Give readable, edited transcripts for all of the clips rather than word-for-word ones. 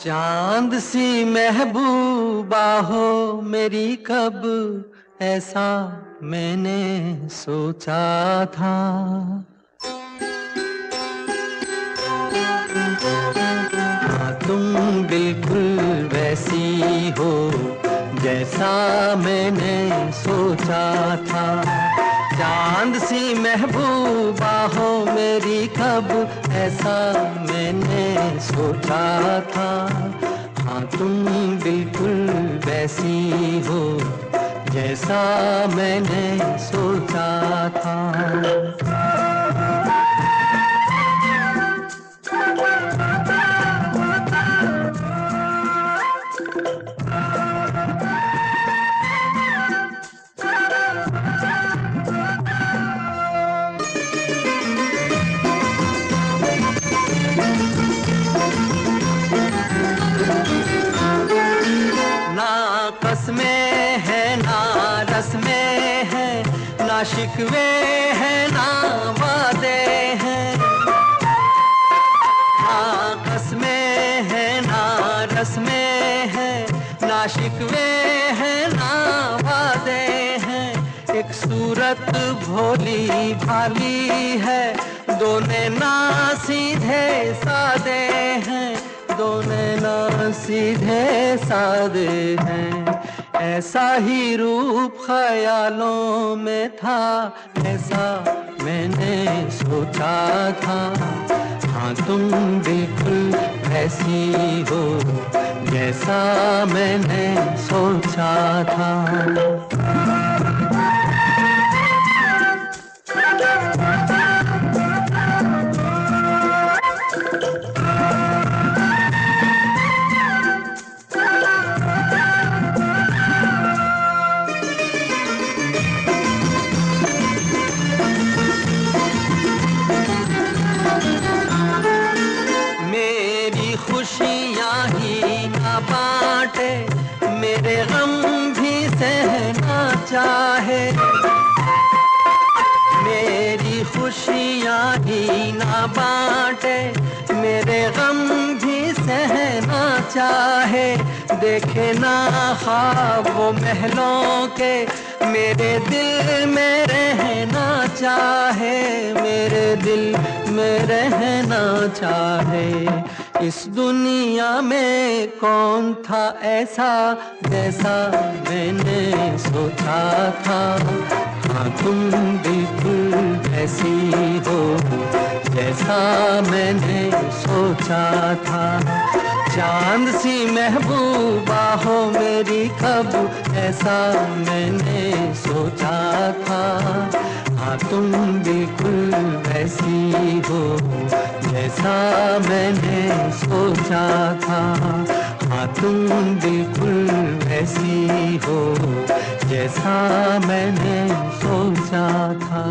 चांद सी महबूबा हो मेरी, कब ऐसा मैंने सोचा था। हाँ, तुम बिल्कुल वैसी हो जैसा मैंने सोचा था। चांद सी महबूबा हो मेरी, कब ऐसा मैंने सोचा था। हाँ, तुम बिल्कुल वैसी हो जैसा मैंने सोचा था। में है ना रस में है, ना शिकवे है ना वादे हैं। ना कसमें है ना रस में है, ना शिकवे है ना वादे हैं। एक सूरत भोली भाली है, दो नैना सीधे सादे हैं। दो नैना सीधे सादे हैं। ऐसा ही रूप ख्यालों में था, ऐसा मैंने सोचा था। हाँ, तुम बिल्कुल ऐसी हो जैसा मैंने सोचा था। खुशियाँ ही ना बांटे, मेरे गम भी सहना चाहे। मेरी खुशियाँ ही ना बांटे, मेरे गम भी सहना चाहे। देखे ना ख्वाब वो महलों के, मेरे दिल में रहना चाहे। मेरे दिल में रहना चाहे। इस दुनिया में कौन था ऐसा जैसा मैंने सोचा था। हाँ, तुम बिल्कुल ऐसी हो जैसा मैंने सोचा था। चांद सी महबूबा हो मेरी, कब ऐसा मैंने सोचा था। हाँ, तुम बिल्कुल वैसी हो जैसा मैंने सोचा था। हाँ, तुम बिल्कुल वैसी हो जैसा मैंने सोचा था।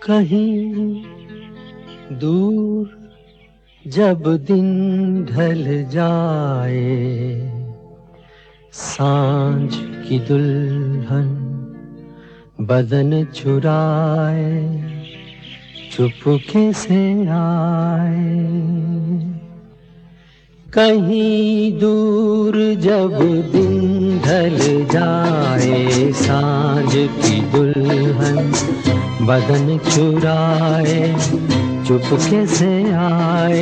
कहीं दूर जब दिन ढल जाए, सांझ की दुल्हन बदन चुराए चुपके से आए। कहीं दूर जब दिन ढल जाए, सांझ की दुल्हन बदन चुराए चुपके से आए।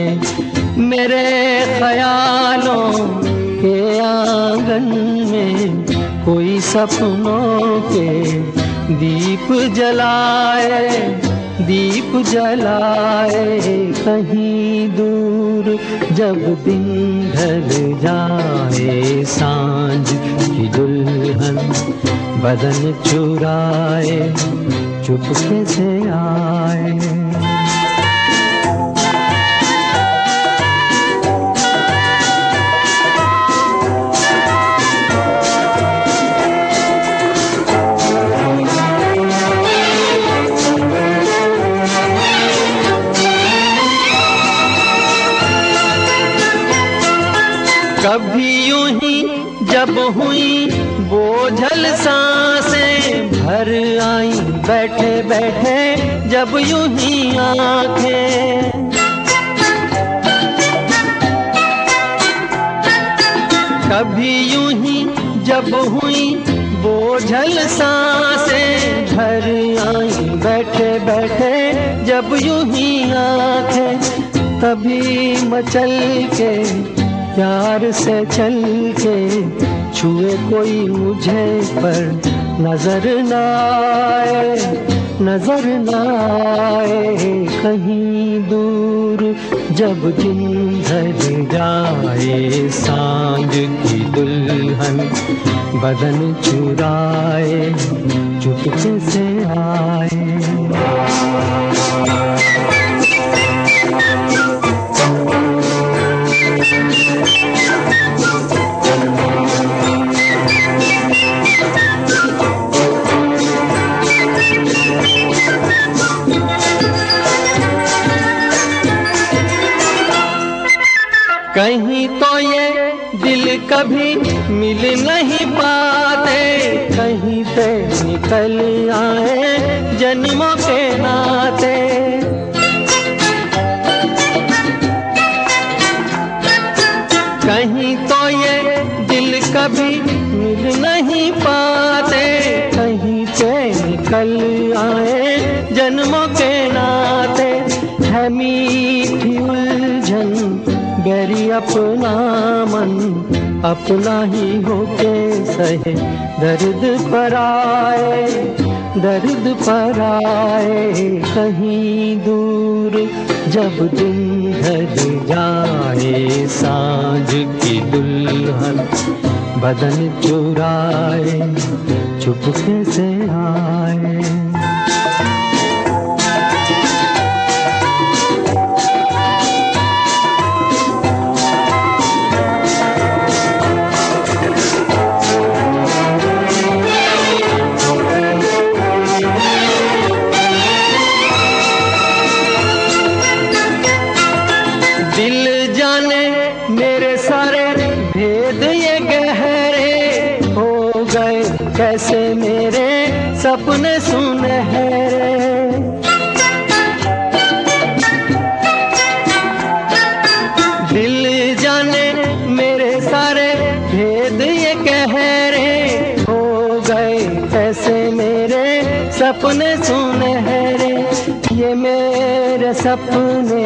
मेरे ख्यालों के आंगन में कोई सपनों के दीप जलाए, दीप जलाए कहीं दूर, जब दिन ढल जाए सांझ की दुल्हन बदन चुराए चुपके से आए। कभी यूं ही जब हुई बोझल सांसें भर आई, बैठे बैठे जब यूं ही आंखें। कभी यूं ही जब हुई बोझल सांसें भर आई, बैठे बैठे जब यूं ही आंखें। तभी मचल के प्यार से चल के छुए कोई मुझे पर नजर न आए, नजर न आए कहीं दूर, जब दिन ढल जाए सांझ की दुल्हन बदन चुराए चुपके से आए। कहीं तो ये दिल कभी मिल नहीं पाते, कहीं पे निकल आए जन्मों के नाते। कहीं तो ये दिल कभी मिल नहीं पाते, कहीं पे निकल आए जन्मों के नाते। है मीठी उलझन गैरी अपना मन, अपना ही होके सहे दर्द पर आए, दर्द पर आए कहीं दूर, जब दिन ढल जाए सांझ की दुल्हन बदन चुराए चुपके से आए। दिल जाने मेरे सारे भेद ये गहरे हो गए, कैसे मेरे सपने सुनहरे। दिल जाने मेरे सारे भेद ये गहरे हो गए, कैसे मेरे सपने सुनहरे। ये मेरे सपने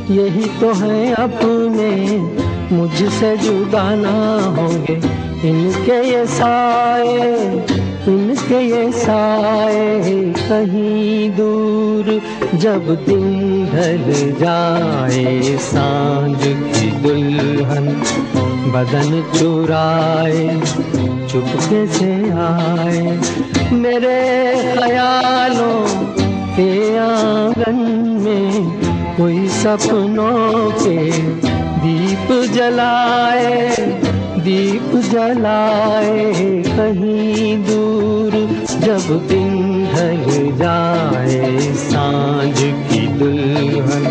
यही तो है अपने, मुझसे जुदा ना होंगे इनके ये साए, इनके ये साए कहीं दूर, जब दिन ढल जाए सांझ की दुल्हन बदन चुराए चुपके से आए। मेरे ख्यालों के आंगन में कोई सपनों के दीप जलाए, दीप जलाए कहीं दूर, जब दिन ढल जाए सांझ की दुल्हन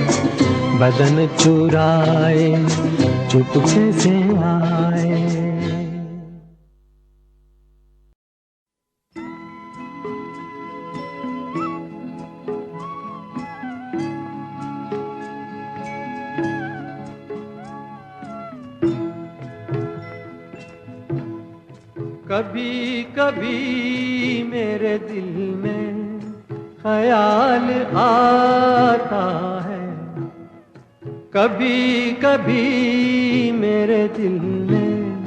बदन चुराए चुपके से आए। कभी कभी मेरे दिल में ख्याल आता है, कभी कभी मेरे दिल में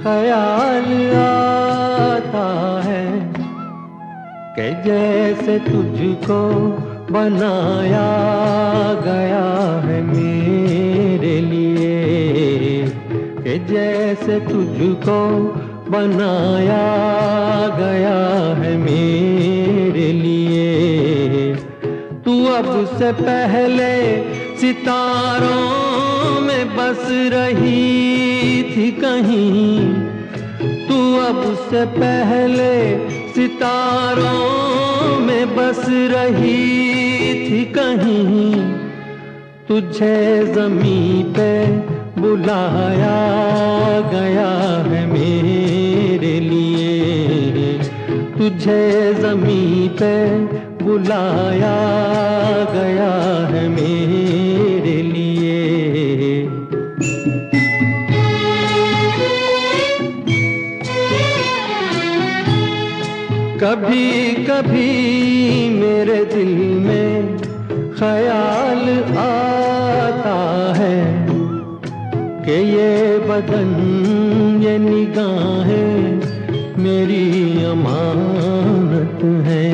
ख्याल आता है, कि जैसे तुझको बनाया गया है मेरे लिए, कि जैसे तुझको बनाया गया है मेरे लिए। तू अब से पहले सितारों में बस रही थी कहीं, तू अब से पहले सितारों में बस रही थी कहीं। तुझे ज़मीं पे बुलाया गया है मेरे लिए, तुझे ज़मीं पे बुलाया गया है मेरे लिए। कभी कभी मेरे दिल में ख्याल आता है कि ये बदन ये निगाहें मेरी अमानत है,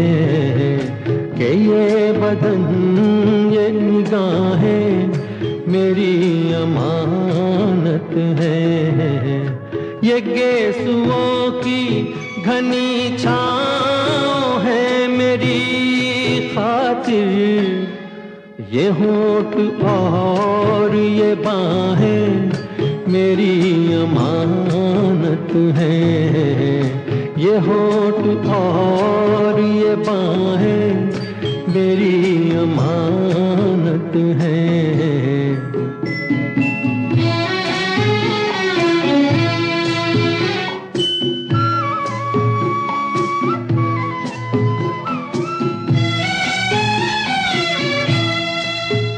कि ये बदन ये निगाहें मेरी अमानत है। ये गेसुओं की घनी छाँव है मेरी खातिर, ये होठ और ये बाहें मेरी अमानत है, ये होठ और ये बाहें मेरी अमानत है।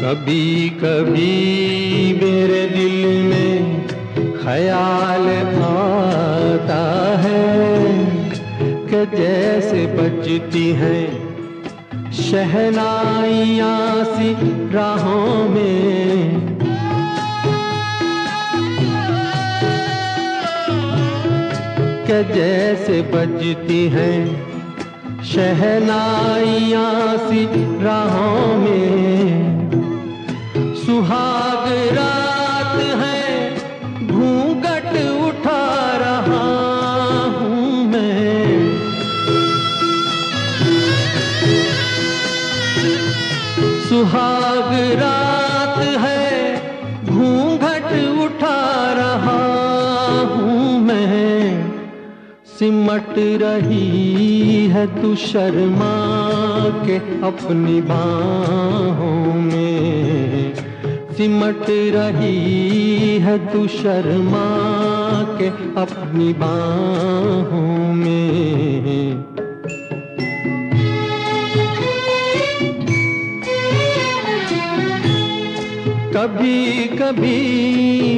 कभी कभी मेरे दिल में ख्याल आता है कि जैसे बजती हैं शहनाइयाँ सी राहों में, कि जैसे बजती हैं शहनाइयाँ सी राहों में। सुहाग रात है घूंघट उठा रहा हूँ मैं, सुहाग रात है घूंघट उठा रहा हूँ मैं। सिमट रही है तू शर्मा के अपनी बाहों में, सिमट रही है तू शर्मा के अपनी बाहों में। कभी कभी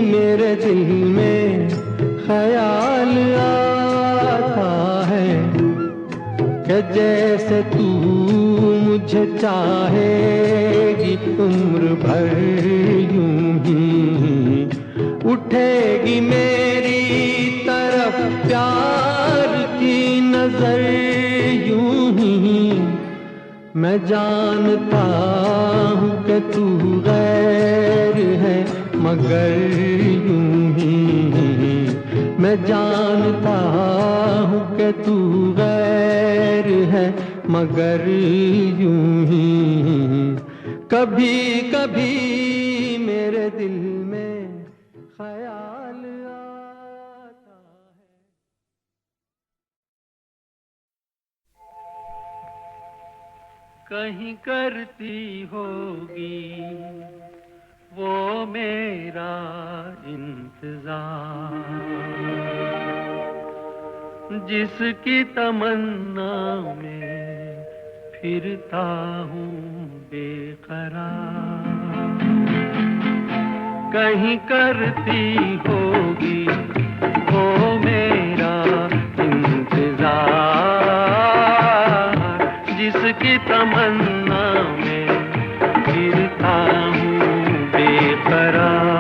मेरे दिल में ख्याल आता है कि जैसे तू मुझे चाहेगी उम्र भर यूं ही, उठेगी मेरी तरफ प्यार की नजर यूं ही। मैं जानता हूँ कि तू गैर है मगर यूं ही, मैं जानता हूँ कि तू गैर है मगर यूं ही। कभी कभी मेरे दिल में ख्याल आता है। कहीं करती होगी वो मेरा इंतजार, जिसकी तमन्ना में फिरता हूँ बेकरार। कहीं करती होगी वो मेरा इंतजार, जिसकी तमन्ना में फिरता हूँ बेकरार।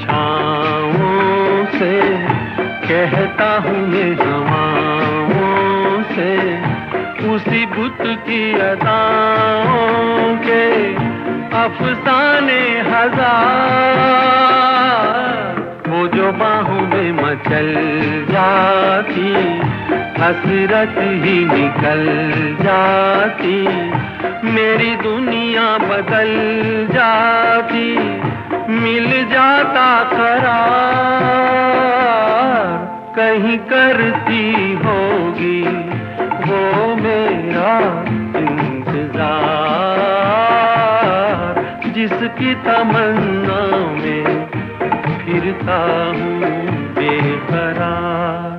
छाँवों से, कहता हूँ मैं हवाओं से, उसी बुत की अदाओं के अफसाने हजार। वो जो बाहों में मचल जाती, हसरत ही निकल जाती, मेरी दुनिया बदल जाती, मिल जाता करार। कहीं करती होगी वो मेरा इंतजार, जिसकी तमन्ना में फिरता हूँ बेकरार।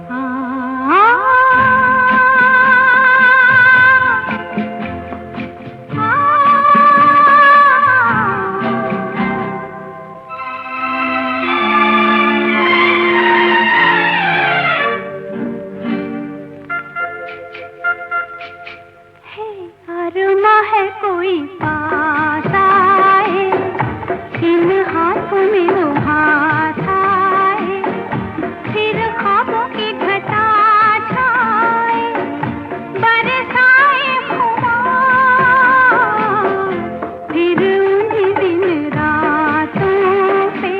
कोई पास आए, इन हाथों में वो हाथ आए, फिर ख्वाबों की घटा छाए, बरसाए खुमार, फिर उन्हीं दिन रातों पे,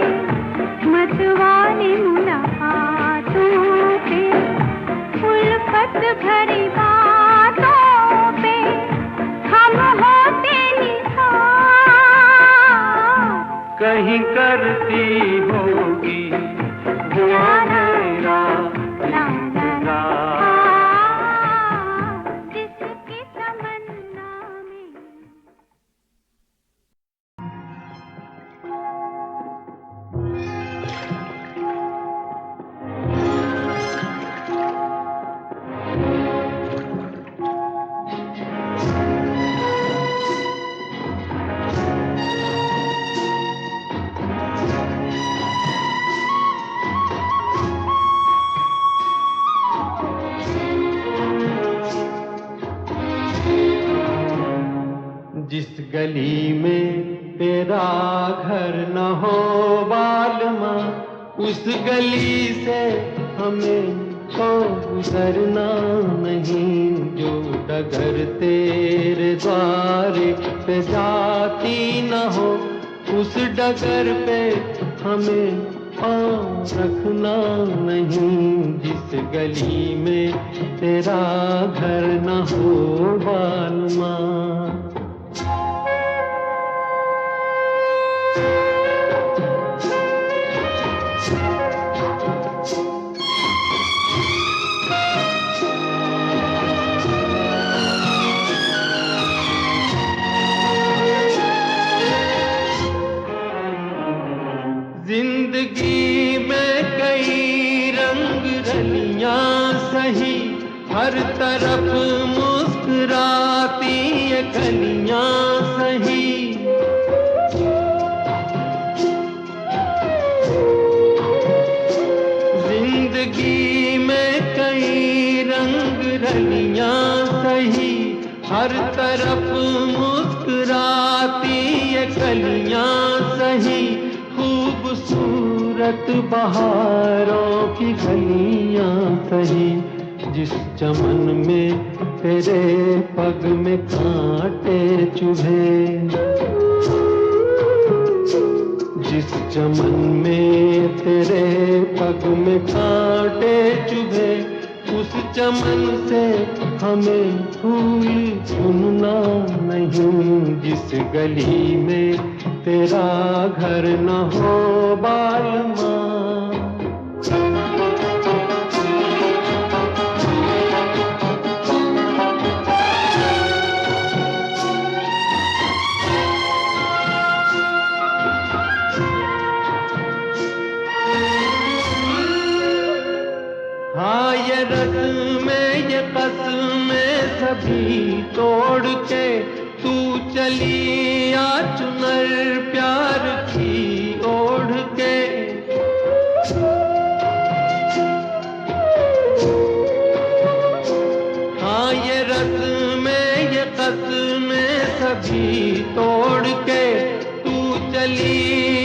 मतवाली मुलाकातों पे, उल्फत भरी बातों पे हम होते निसार। कहीं करती होगी वो मेरा इंतजार, जिसकी तमन्ना में। जिस गली में तेरा घर न हो बालमा, उस गली से हमें तो गुजरना नहीं। जो डगर तेरे द्वारे पे जाती न हो, उस डगर पे हमें पाँव रखना नहीं। जिस गली में तेरा घर न हो बालमा। जिंदगी में कई रंग रलियां सही, हर तरफ मुस्कुराती ये कलियां सही। जिंदगी में कई रंग रलियां सही, हर तरफ मुस्कुराती ये कलियां सही। खूबसूरत बहारों की गलियां सही, जिस चमन में तेरे पग में कांटे चुभे, जिस चमन में तेरे पग में कांटे चुभे, उस चमन से हमें फूल चुनना नहीं। जिस गली में तेरा घर न हो बालमा। हाँ ये रस्में ये कसमें सभी तोड़ के तू चली आ चुनर प्यार की ओढ़ के। हाँ ये रस्में ये कसमें सभी तोड़ के तू चली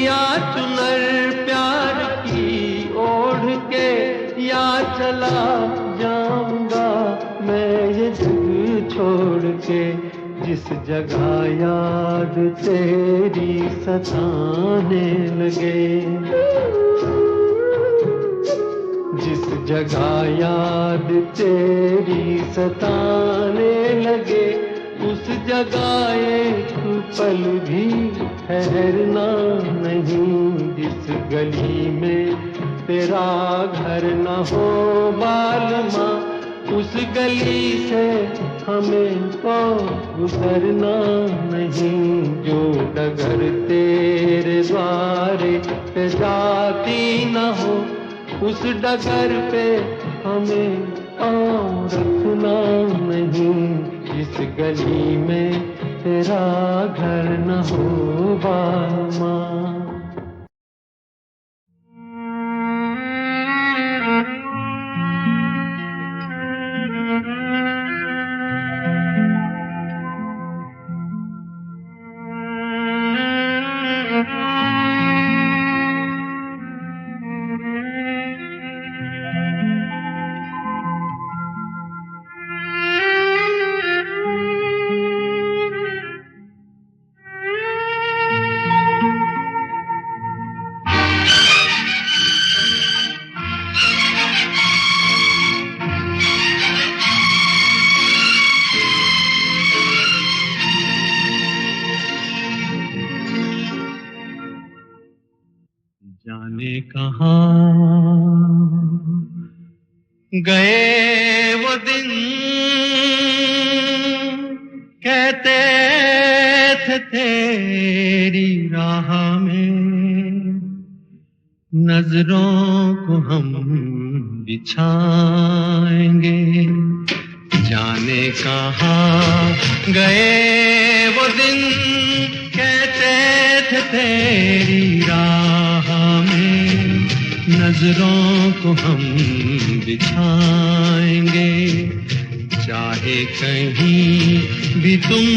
आ चुनर प्यार चला जाऊंगा मैं ये जग छोड़ के, जिस जगह याद तेरी सताने लगे। जिस जगह याद तेरी सताने लगे, उस जगह एक पल भी ठहरना नहीं। जिस गली में तेरा घर न हो बालमा, उस गली से हमें तो गुजरना नहीं। जो डगर तेरे द्वारे पे जाती न हो, उस डगर पे हमें पाँव रखना नहीं। जिस गली में तेरा घर न हो बालमा। जाने कहाँ गए वो दिन, कहते थे तेरी राह में नजरों को हम बिछाएंगे। जाने कहाँ गए वो दिन, कहते थे तेरी राह में नजरों को हम बिछाएंगे। चाहे कहीं भी तुम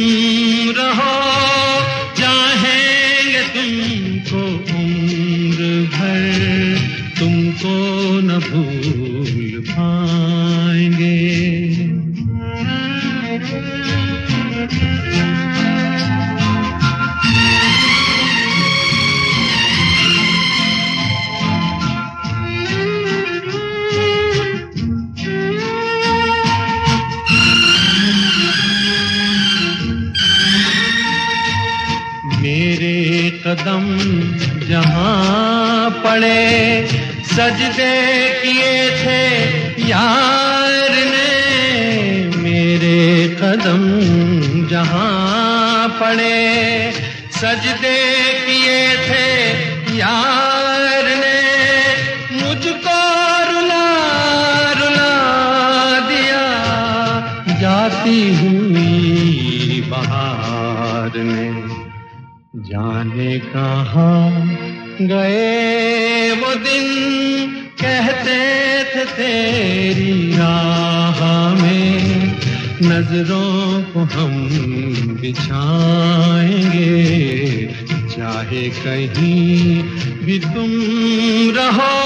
रहो, चाहेंगे तुमको उम्र भर, तुमको न भूल पाएंगे। मेरे कदम जहाँ पड़े, सजदे किए थे यार ने। मेरे कदम जहाँ पड़े, सजदे किए थे यार ने। मुझको रुला रुला दिया जाती हुई बहार ने। जाने कहाँ गए वो दिन, कहते थे तेरी राह में नजरों को हम बिछाएंगे। चाहे कहीं भी तुम रहो,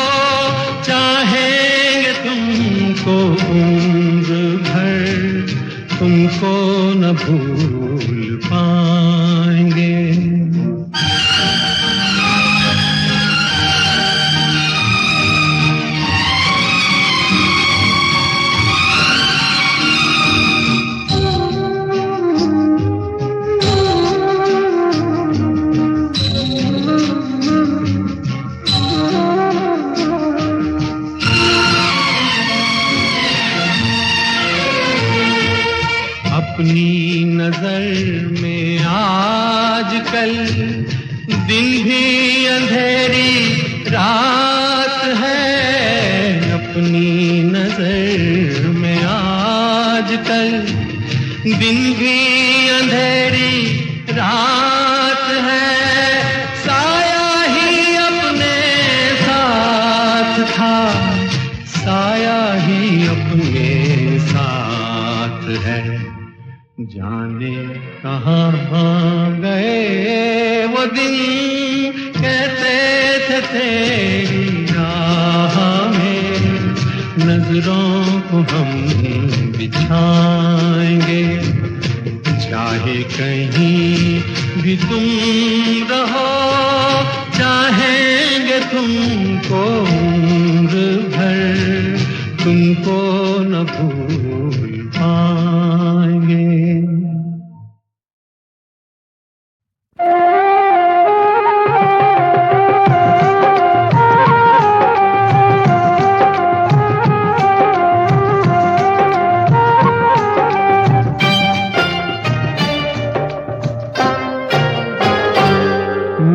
चाहेंगे तुमको उम्र भर, तुमको न भूल पाएंगे। अपनी नजर में आजकल दिन भी अंधेरी रात है। अपनी नजर में आजकल दिन भी अंधेरी रात है। साया ही अपने साथ था, साया ही अपने साथ है। जाने कहाँ गए वो दिन, कहते थे तेरी राह में नजरों को हम बिछाएंगे, चाहे कहीं भी तुम रहो, चाहेंगे तुमको उम्र भर, तुमको न भूल पाएंगे।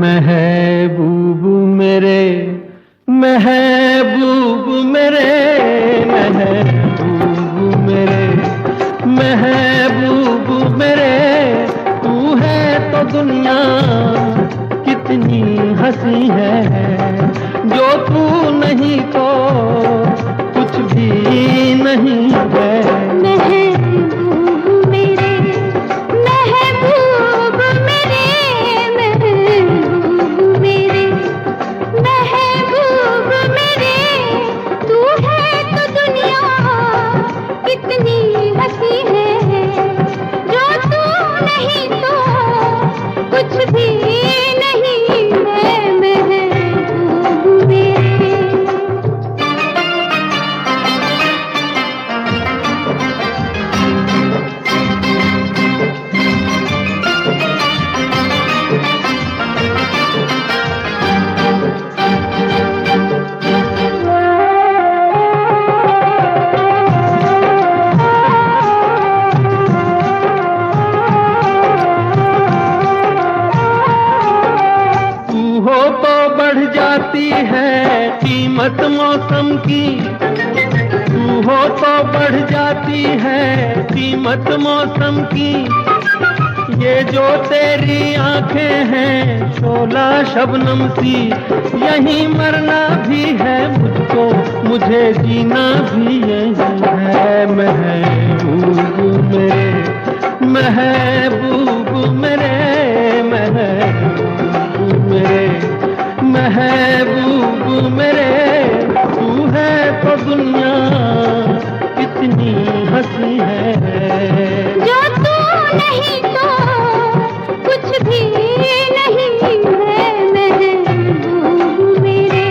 महबूब मेरे, महबूब मेरे, महबूब मेरे, महबूब मेरे, तू है तो दुनिया कितनी हंसी है, जो तू नहीं तो कुछ भी नहीं है। महबूब मेरे, महबूब मेरे, महबूब मेरे, महबूब मेरे, तू है तो दुनिया कितनी हंसी है, जो तू नहीं तो कुछ भी नहीं है। महबूब मेरे। जाती है कीमत मौसम की, तू हो तो बढ़ जाती है कीमत मौसम की, ये जो तेरी आंखें हैं शोला शबनम सी, यहीं मरना भी है मुझको, मुझे जीना भी यही है। महबूब मेरे, महबूब मेरे, महबूब मेरे, महबूब मेरे, तू है तो दुनिया कितनी हंसी है, जो तू नहीं तो कुछ भी नहीं है। महबूब मेरे।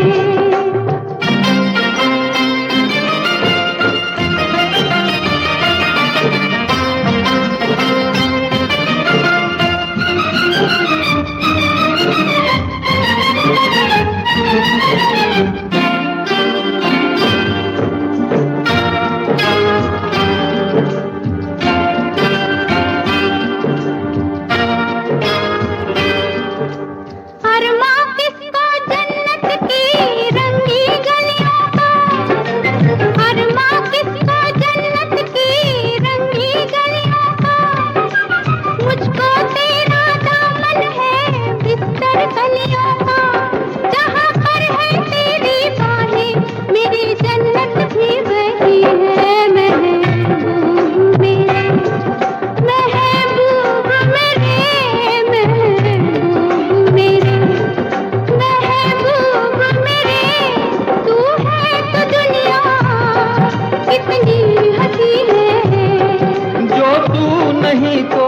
नहीं तो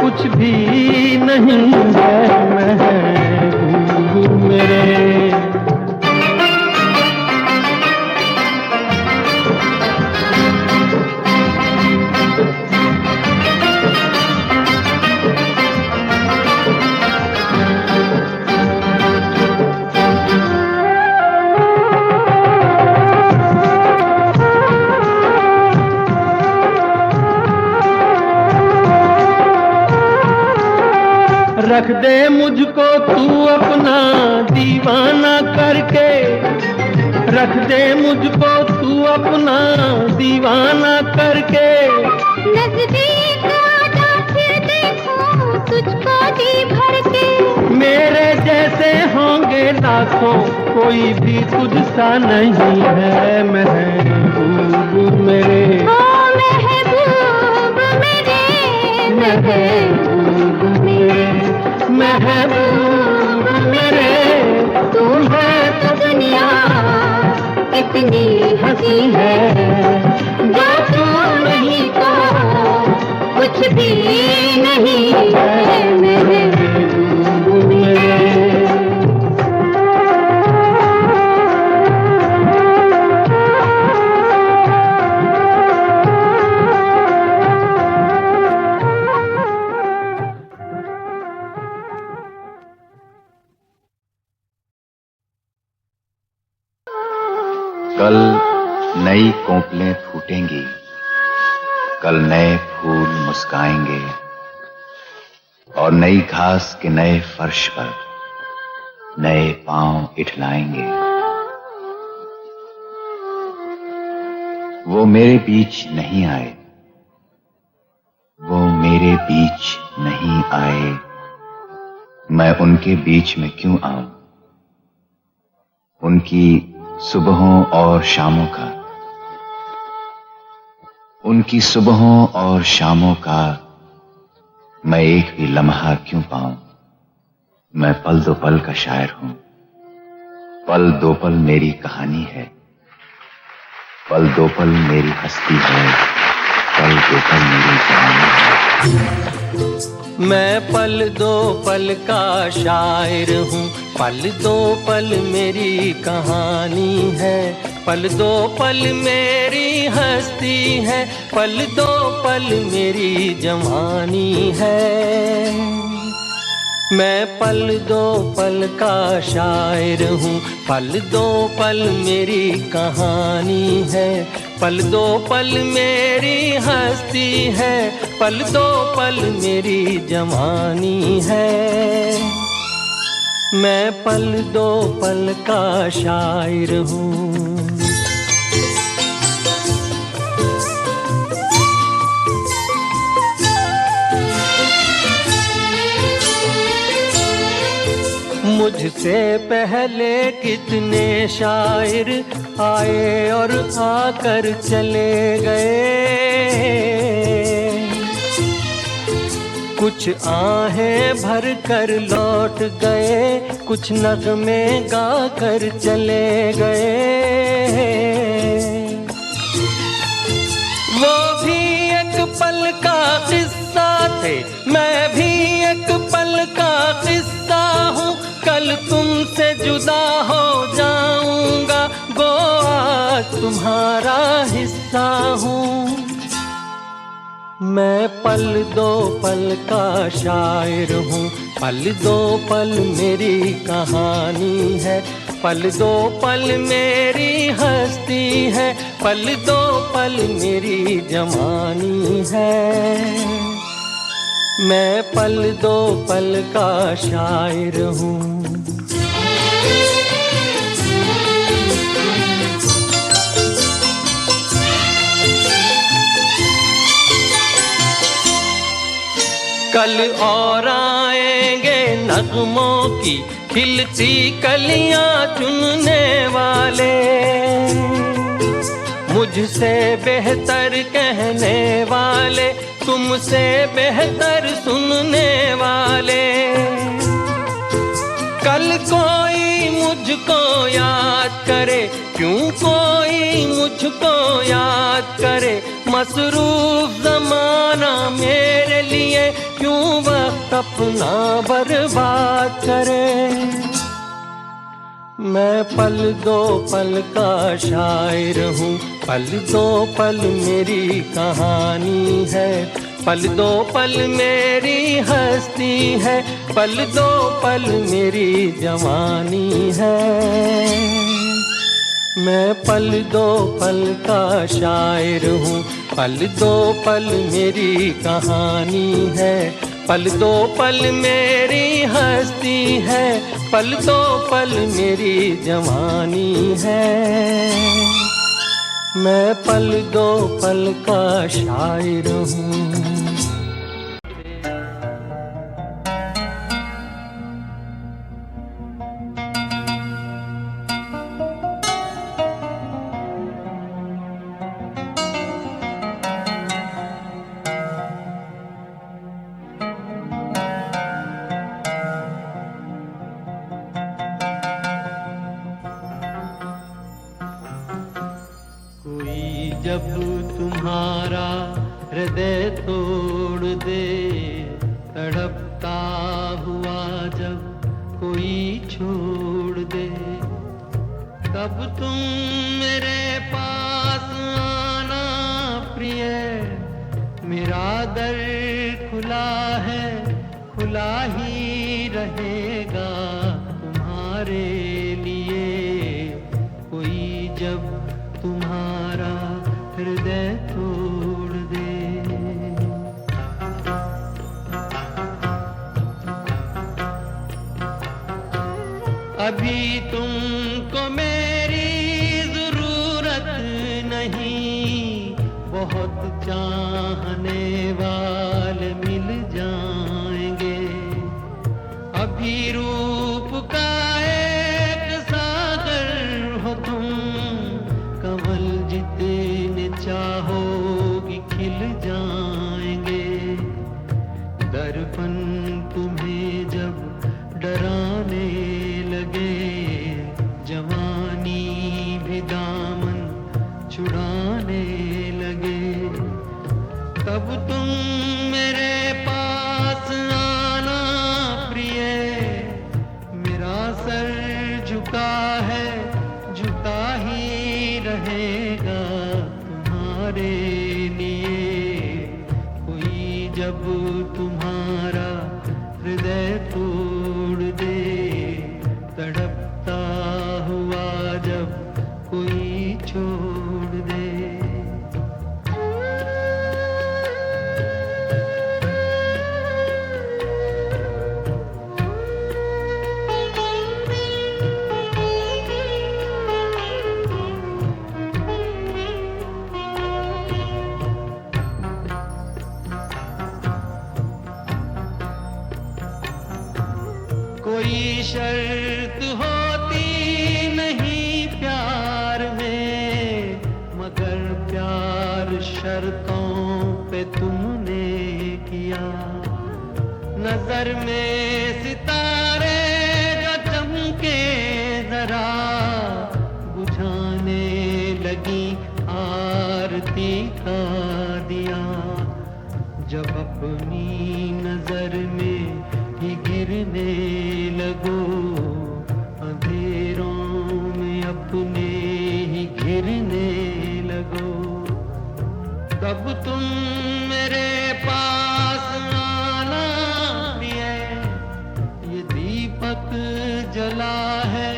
कुछ भी नहीं है। महबूब मेरे, रख दे मुझको तू अपना दीवाना करके, रख दे मुझको तू अपना दीवाना करके। नजदीक आजा फिर देखो तुझको जी भर के, मेरे जैसे होंगे लाखों कोई भी तुझसा नहीं है। महबूब मेरे, ओ महबूब मेरे, महबूब मेरे, महबूब मेरे, तू है तो दुनिया कितनी हंसी है। जो तू नहीं तो कुछ भी नहीं है महबूब मेरे। कल नई कोपलें फूटेंगी, कल नए फूल मुस्काएंगे और नई घास के नए फर्श पर नए पांव इठलाएंगे। वो मेरे बीच नहीं आए, वो मेरे बीच नहीं आए, मैं उनके बीच में क्यों आऊं? उनकी सुबहों और शामों का, उनकी सुबहों और शामों का मैं एक भी लम्हा क्यों पाऊं? मैं पल दो पल का शायर हूं, पल दो पल मेरी कहानी है, पल दो पल मेरी हस्ती है, पल दो पल मेरी जवानी है। मैं पल दो पल का शायर हूँ, पल दो पल मेरी कहानी है, पल दो पल मेरी हस्ती है, पल दो पल मेरी जवानी है। मैं पल दो पल का शायर हूँ, पल दो पल मेरी कहानी है, पल दो पल मेरी हस्ती है, पल दो पल मेरी जवानी है। मैं पल दो पल का शायर हूँ। मुझसे पहले कितने शायर आए और आकर चले गए, कुछ आहें भर कर लौट गए, कुछ नगमे गा कर चले गए। वो भी एक पल का किस्सा थे, मैं भी एक पल का किस्सा हूँ, कल तुमसे जुदा हो जाऊंगा, गो आज तुम्हारा हिस्सा हूँ। मैं पल दो पल का शायर हूँ, पल दो पल मेरी कहानी है, पल दो पल मेरी हस्ती है, पल दो पल मेरी जवानी है। मैं पल दो पल का शायर हूँ। कल और आएंगे नगमों की खिलती कलियां चुनने वाले, मुझसे बेहतर कहने वाले, तुमसे बेहतर सुनने वाले। कल कोई मुझको याद करे, क्यों कोई मुझको याद करे, मसरूफ ज़माना मेरे लिए क्यों वक्त अपना बर्बाद करे। मैं पल दो पल का शायर हूँ, पल दो पल मेरी कहानी है, पल दो पल मेरी हस्ती है, पल दो पल मेरी जवानी है। मैं पल दो पल का शायर हूँ, पल दो पल मेरी कहानी है, पल दो पल मेरी हस्ती है, पल दो पल मेरी जवानी है। मैं पल दो पल का शायर हूँ। जब तुम्हारा हृदय तोड़ दे, तड़पता हुआ जब कोई छोड़ दे, तब तुम मेरे पास आना प्रिय। मेरा दर खुला है, खुला ही रहेगा तुम्हारे लिए। कोई जब तुम्हारा हृदय तोड़ दे। अभी तुमको मेरी जरूरत नहीं, बहुत चाहने वाले मिल जाएंगे। अभी रूप का एक सागर हो तुम, कमल जितने चाहोगी खिल जाएंगे। दर्पण तुम्हें जब डराने लगे, जवानी भी दामन छुड़ाने लगे, तब तुम मेरे पास आना प्रिय। मेरा सर झुका है, झुका ही रहेगा तुम्हारे लिए। कोई जब तुम्हारा हृदय तोड़ दे, तड़पता हुआ जब कोई छोड़ दे। कोई शर्त होती नहीं प्यार में, मगर प्यार शर्तों पे तुमने किया। नजर में सितारे जो चमके जरा, बुझाने लगी आरती का दिया। जब अपनी नजर में ही गिरने लगो, अंधेरों में अपने ही घिरने लगो, तब तुम मेरे पास आना प्रिय। ये दीपक जला है,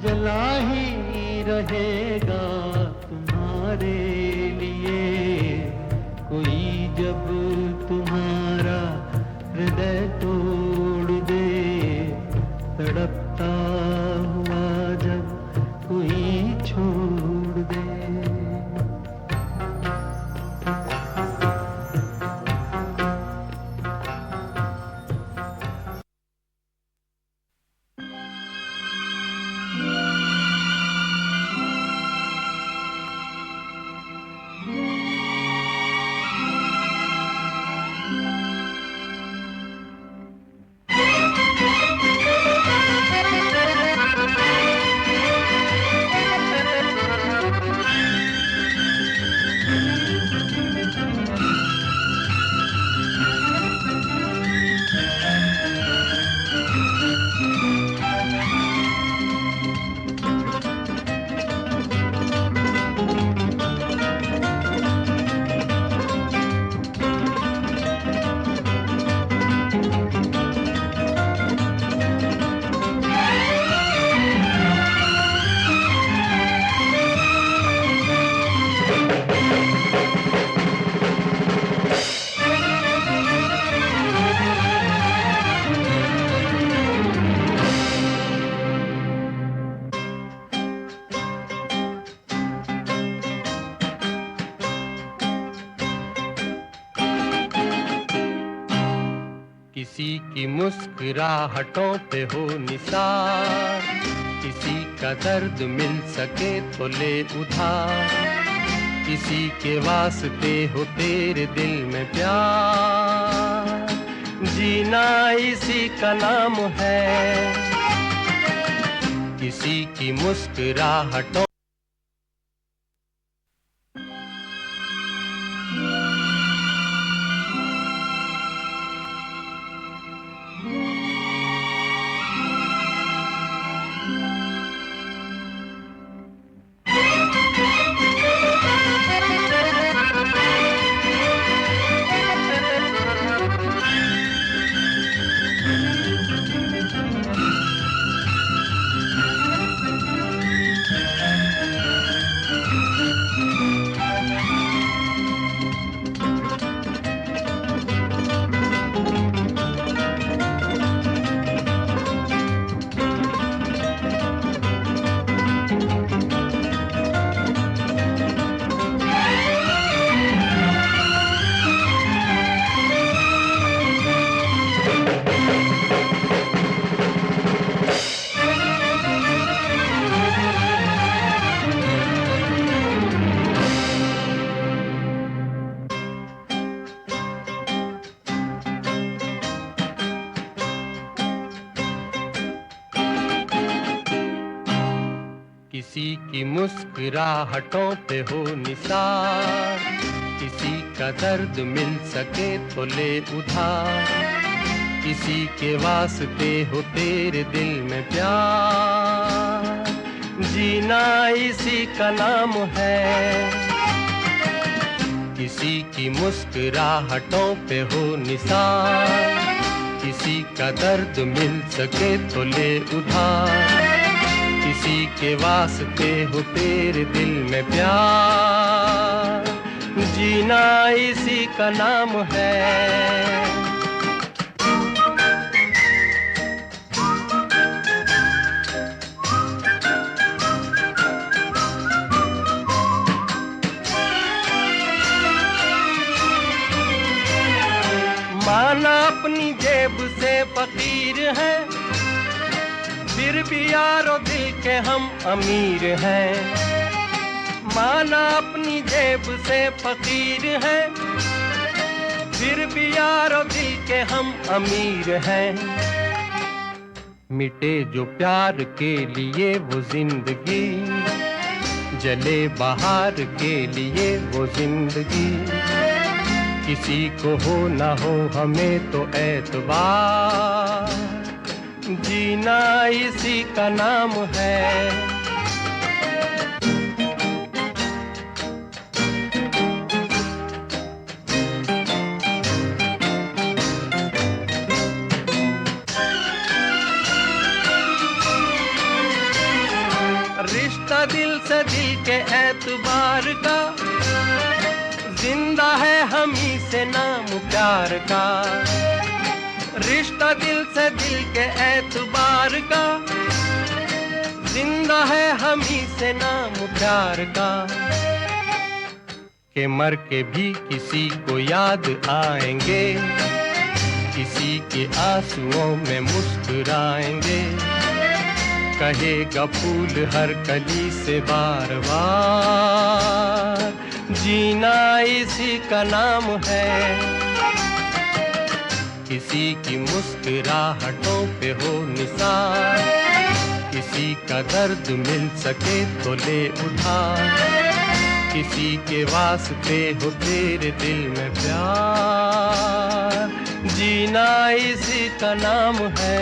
जला ही रहेगा तुम्हारे लिए। कोई जब तुम्हारा हृदय तोड़ दे, तड़पता हुआ जब कोई छोड़ दे। किसी की मुस्कुराहटों पे हो निसार, किसी का दर्द मिल सके तो ले उधार। किसी के वास्ते हो तेरे दिल में प्यार, जीना इसी का नाम है। किसी की मुस्कुराहटों किसी की मुस्कुराहटों पे हो निसार, किसी का दर्द मिल सके तो ले उधार, किसी के वास्ते हो तेरे दिल में प्यार, जीना इसी का नाम है। किसी की मुस्कुराहटों पे हो निसार, किसी का दर्द मिल सके तो ले उधार, किसी के वास्ते हो तेरे दिल में प्यार, जीना इसी का नाम है। माना अपनी जेब से फकीर है, फिर भी यारो दिल के हम अमीर हैं। माना अपनी जेब से फकीर है, फिर भी यारो दिल के हम अमीर हैं। मिटे जो प्यार के लिए वो जिंदगी, जले बाहर के लिए वो जिंदगी, किसी को हो ना हो हमें तो एतबार, जीना इसी का नाम है। रिश्ता दिल से दिल के एतबार का, जिंदा है हम ही से नाम प्यार का। रिश्ता दिल से दिल के एतबार का, जिंदा है हम ही से नाम प्यार का। के मर के भी किसी को याद आएंगे, किसी के आंसुओं में मुस्कुराएंगे, कहेगा फूल हर कली से बार बार, जीना इसी का नाम है। किसी की मुस्कुराहटों पे हो निसार, किसी का दर्द मिल सके तो ले उधार, किसी के वास्ते हो तेरे दिल में प्यार, जीना इसी का नाम है।